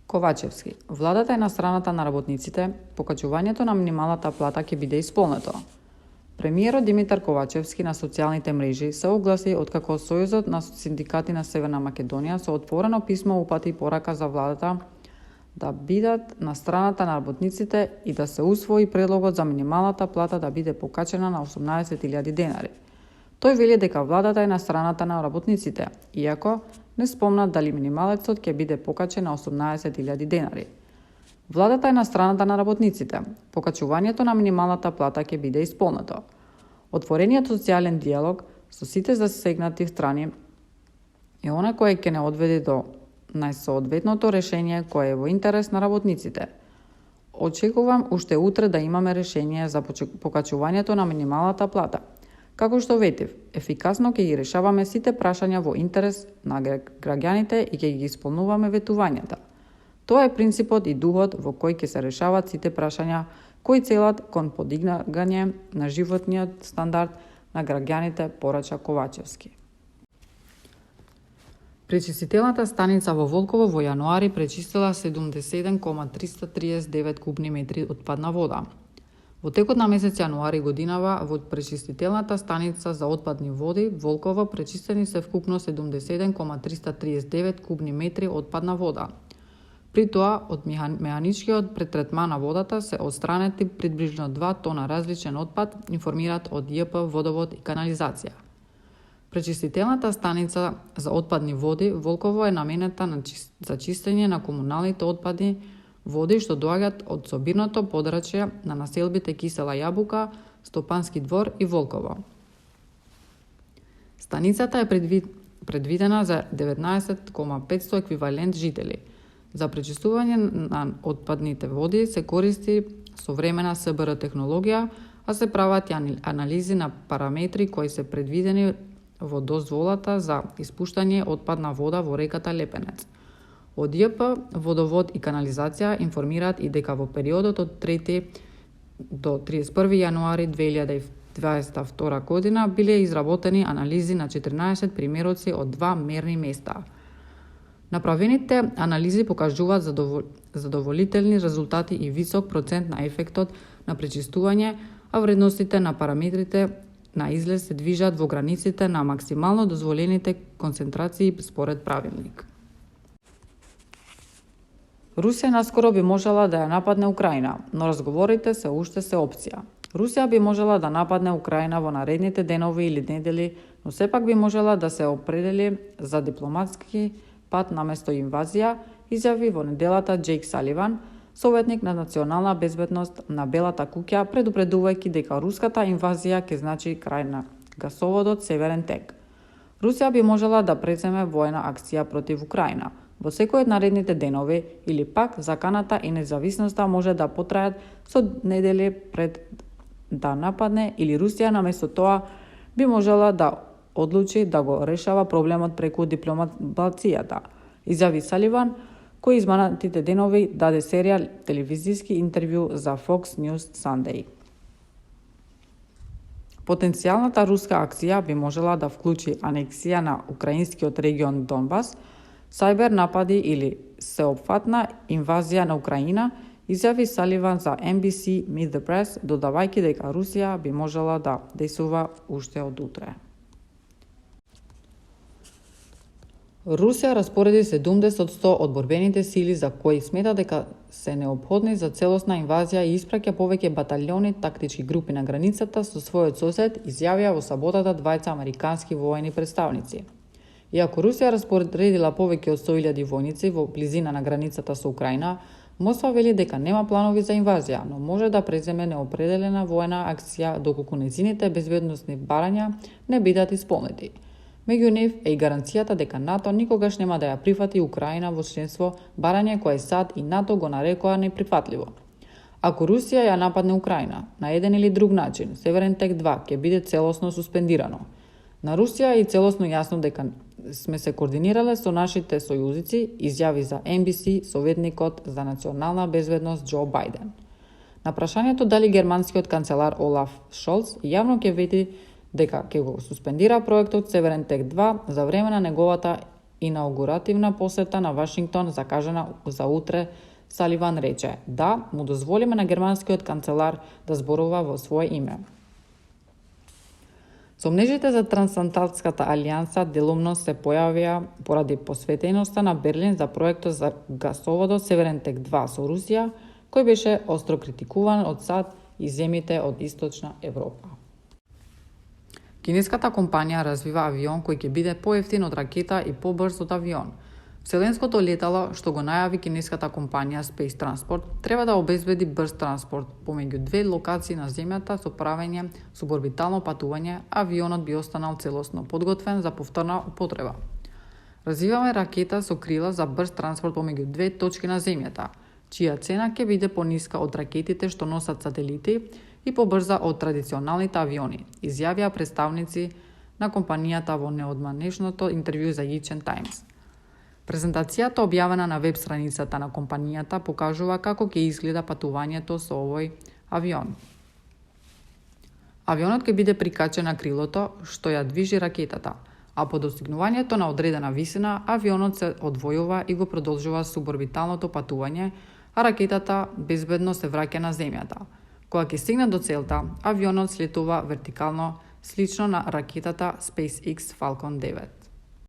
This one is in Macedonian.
Ковачевски. Владата е на страната на работниците, покачувањето на минималната плата ќе биде исполнето. Премиерот Димитар Ковачевски на социјалните мрежи се огласи откако Сојузот на синдикати на Северна Македонија со отворено писмо упати порака за владата да бидат на страната на работниците и да се усвои предлогот за минималната плата да биде покачена на 18.000 денари. Тој вели дека владата е на страната на работниците, иако не спомна дали минималецот ќе биде покачен на 18.000 денари. Владата е на страната на работниците. Покачувањето на минималната плата ќе биде исполнето. Отворениот социјален диалог со сите засегнати страни е она кој ќе не одведе до најсоодветното решение кое е во интерес на работниците. Очекувам уште утре да имаме решение за покачувањето на минималната плата. Како што ветив, ефикасно ќе ги решаваме сите прашања во интерес на граѓаните и ќе ги исполнуваме ветувањата. Тоа е принципот и духот во кој ќе се решават сите прашања кои целат кон подигнање на животниот стандард на граѓаните, порача Ковачевски. Пречистителната станица во Волково во јануари пречистила 77,339 кубни метри отпадна вода. Во текот на месец јануари годинава во пречистителната станица за отпадни води Волково пречистени се вкупно 77,339 кубни метри отпадна вода. При тоа, од механичкиот претретман на водата се отстранети приближно 2 тона различен отпад, информираат од ЈП Водовод и канализација. Пречистителната станица за отпадни води Волково е наменета за чистење на комуналните отпадни води што доаѓаат од собирното подрачје на населбите Кисела Јабука, Стопански двор и Волково. Станицата е предвидена за 19,500 еквивалент жители. За пречистување на отпадните води се користи современа СБР технологија, а се прават анализи на параметри кои се предвидени во дозволата за испуштање отпадна вода во реката Лепенец. Од ЈП Водовод и канализација информираат и дека во периодот од 3 до 31 јануари 2022 година биле изработени анализи на 14 примероци од 2 мерни места. Направените анализи покажуваат задоволителни резултати и висок процент на ефектот на пречистување, а вредностите на параметрите на излез се движат во границите на максимално дозволените концентрации според правилник. Русија наскоро би можела да ја нападне Украина, но разговорите се уште се опција. Русија би можела да нападне Украина во наредните денови или недели, но сепак би можела да се определи за дипломатски пат наместо инвазија, изјави во неделата Џејк Саливан, советник на национална безбедност на Белата куќа, предупредувајќи дека руската инвазија ќе значи крај на гасоводот Северен тек. Русија би можела да преземе воена акција против Украина во секој од наредните денови или пак заканата и независноста може да потрајат со недели пред да нападне или Русија наместо тоа би можела да одлучи да го решава проблемот преку дипломацијата, изјави Саливан, кој изминатите денови даде серија телевизиски интервју за Fox News Sunday. Потенцијалната руска акција би можела да вклучи анексија на украинскиот регион Донбас, сајбер напади или сеопфатна инвазија на Украина, изјави Саливан за NBC Meet the Press, додавајќи дека Русија би можела да дејствува уште од утре. Русија распореди 70% од борбените сили за кои смета дека се неопходни за целосна инвазија и испраќа повеќе баталјони тактички групи на границата со својот сосед, изјавија во саботата двајца американски воени представници. Иако Русија распоредила повеќе од 100.000 војници во близина на границата со Украина, Москва вели дека нема планови за инвазија, но може да преземе неопределена воена акција доколку нејзините безбедносни барања не бидат исполнети. Меѓу нив е и гаранцијата дека НАТО никогаш нема да ја прифати Украина во членство, барање кое САД и НАТО го нарекоа неприфатливо. Ако Русија ја нападне Украина на еден или друг начин, Северен тек 2 ќе биде целосно суспендирано. На Русија е целосно јасно дека сме се координирале со нашите сојузници, изјави за NBC советникот за национална безбедност Џо Бајден. На прашањето дали германскиот канцелар Олаф Шолц јавно ќе вети дека ќе го суспендира проектот Северен тек 2 за време на неговата инаугуративна посета на Вашингтон закажана за утре, Саливан рече: "Да, му дозволиме на германскиот канцелар да зборува во свое име." Сомнежите за трансатлантската алијанса делумно се појавија поради посветеноста на Берлин за проектот за гасоводот Северен тек 2 со Русија, кој беше остро критикуван од САД и земјите од Источна Европа. Кинеската компанија развива авион кој ќе биде поевтин од ракета и побрз од авион. Вселенското летало, што го најави кинеската компанија Space Transport, треба да обезбеди брз транспорт помеѓу две локации на земјата со правење суборбитално патување. Авионот би останал целосно подготвен за повторна употреба. Развиваме ракета со крила за брз транспорт помеѓу две точки на земјата, чија цена ќе биде пониска од ракетите што носат сателити и побрза од традиционалните авиони, изјавија представници на компанијата во неодамнешното интервју за Yichen Times. Презентацијата, објавена на веб страницата на компанијата, покажува како ќе изгледа патувањето со овој авион. Авионот ќе биде прикачен на крилото што ја движи ракетата, а по достигнувањето на одредена висина, авионот се одвојува и го продолжува суборбиталното патување, а ракетата безбедно се враќа на земјата. Кога ќе стигне до целта, авионот слетува вертикално, слично на ракетата SpaceX Falcon 9.